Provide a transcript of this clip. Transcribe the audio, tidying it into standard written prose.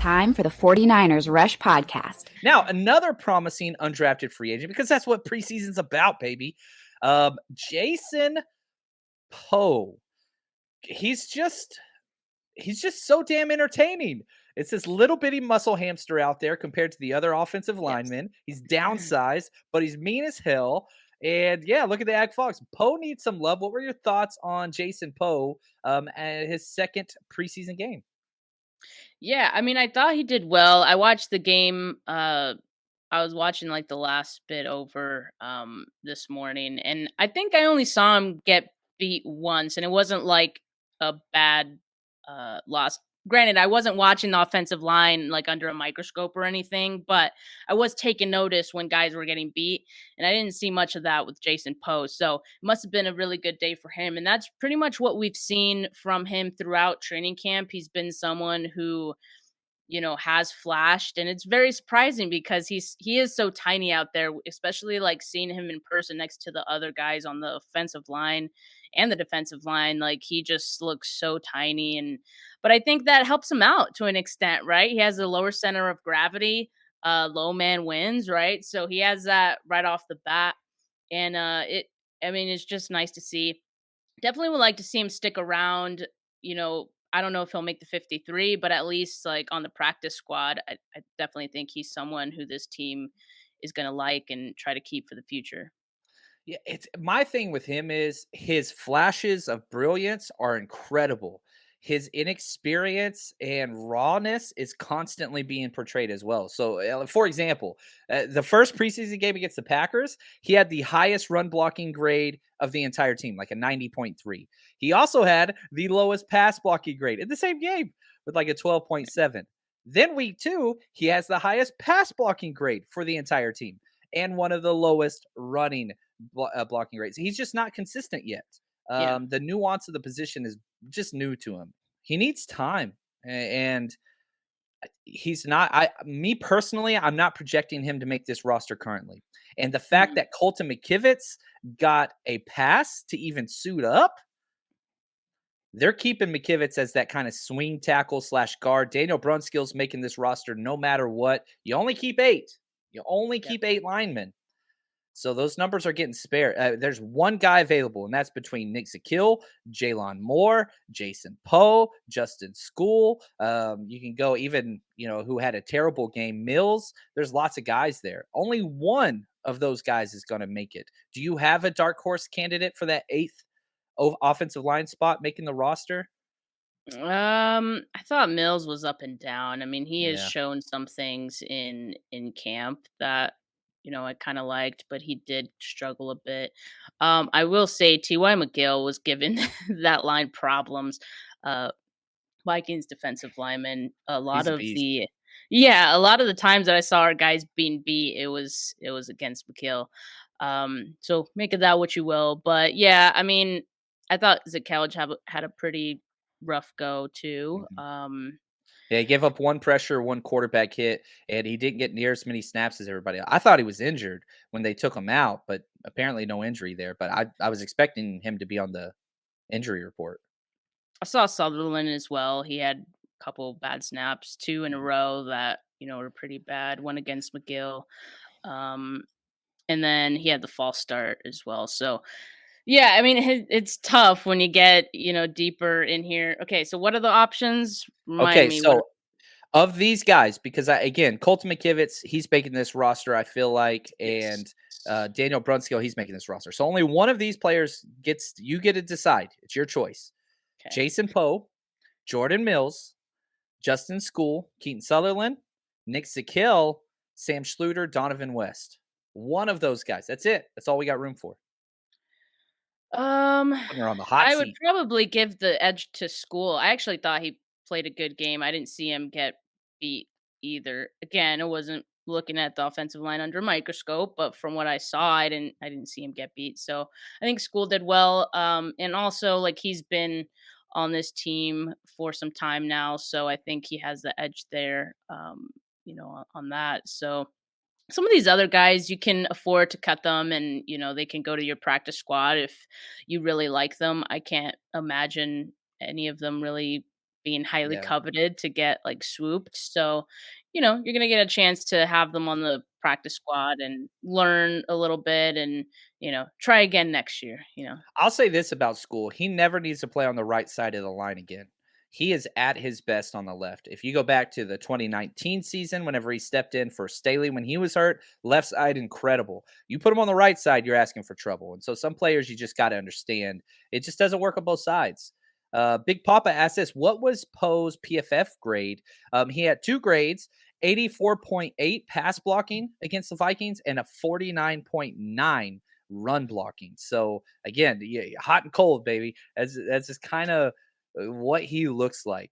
Time for the 49ers Rush Podcast. Now, another promising undrafted free agent, because that's what preseason's about, baby. Jason Poe. He's just so damn entertaining. It's this little bitty muscle hamster out there compared to the other offensive linemen. He's downsized, but he's mean as hell. And yeah, look at the Ag Fox. Poe needs some love. What were your thoughts on Jason Poe at his second preseason game? Yeah, I mean, I thought he did well. I watched the game. I was watching like the last bit over this morning, and I think I only saw him get beat once, and it wasn't like a bad loss. Granted, I wasn't watching the offensive line like under a microscope or anything, but I was taking notice when guys were getting beat, and I didn't see much of that with Jason Poe. So it must have been a really good day for him, and that's pretty much what we've seen from him throughout training camp. He's been someone who has flashed, and it's very surprising because he is so tiny out there, especially like seeing him in person next to the other guys on the offensive line and the defensive line. Like he just looks so tiny, but I think that helps him out to an extent, right? He has a lower center of gravity, low man wins, right? So he has that right off the bat, and it's just nice to see. Definitely would like to see him stick around. I don't know if he'll make the 53, but at least like on the practice squad, I definitely think he's someone who this team is going to like and try to keep for the future. Yeah, it's my thing with him is his flashes of brilliance are incredible. His inexperience and rawness is constantly being portrayed as well. So, for example, the first preseason game against the Packers, he had the highest run blocking grade of the entire team, like a 90.3. He also had the lowest pass blocking grade in the same game with like a 12.7. Then week 2, he has the highest pass blocking grade for the entire team and one of the lowest running blocking rates. He's just not consistent yet. The nuance of the position is just new to him. He needs time, and he's not. Me personally, I'm not projecting him to make this roster currently. And the fact that Colton McKivitz got a pass to even suit up, they're keeping McKivitz as that kind of swing tackle / guard. Daniel Brunskill's making this roster no matter what. You only keep 8. You only keep 8 linemen. So those numbers are getting spare. There's one guy available, and that's between Nick Zakiel, Jalen Moore, Jason Poe, Justin School. You can go even, who had a terrible game, Mills. There's lots of guys there. Only one of those guys is going to make it. Do you have a dark horse candidate for that 8th offensive line spot making the roster? I thought Mills was up and down. I mean, he has shown some things in camp that I kind of liked, but he did struggle a bit. I will say T.Y. McGill was given that line problems. Vikings defensive lineman, a lot of the times that I saw our guys being beat, it was against McGill. So make of that what you will. But yeah, I mean, I thought Zakelj had a pretty rough go too. Yeah, he gave up one pressure, one quarterback hit, and he didn't get near as many snaps as everybody else. I thought he was injured when they took him out, but apparently no injury there. But I was expecting him to be on the injury report. I saw Sutherland as well. He had a couple bad snaps, 2 in a row that, were pretty bad. One against McGill. And then he had the false start as well. So, yeah, I mean, it's tough when you get, deeper in here. Okay, so what are the options? Remind me. Of these guys, because Colton McKivitz, he's making this roster, I feel like, and Daniel Brunskill, he's making this roster. So only one of these players you get to decide. It's your choice. Okay. Jason Poe, Jordan Mills, Justin School, Keaton Sutherland, Nick Zakiel, Sam Schluter, Donovan West. One of those guys. That's it. That's all we got room for. You're on the hot seat. I would probably give the edge to School. I actually thought he played a good game. I didn't see him get beat either. Again, I wasn't looking at the offensive line under a microscope, but from what I saw, I didn't see him get beat. So I think School did well. And also like he's been on this team for some time now, so I think he has the edge there. On that. So some of these other guys, you can afford to cut them and, they can go to your practice squad if you really like them. I can't imagine any of them really being highly Yeah. coveted to get like swooped. So, you're gonna get a chance to have them on the practice squad and learn a little bit and, try again next year. I'll say this about School. He never needs to play on the right side of the line again. He is at his best on the left. If you go back to the 2019 season, whenever he stepped in for Staley when he was hurt, left side incredible. You put him on the right side, you're asking for trouble. And so some players you just got to understand it just doesn't work on both sides. Big Papa asked this: what was Poe's PFF grade? He had 2 grades: 84.8 pass blocking against the Vikings and a 49.9 run blocking. So again, yeah, hot and cold, baby. That's just kind of what he looks like.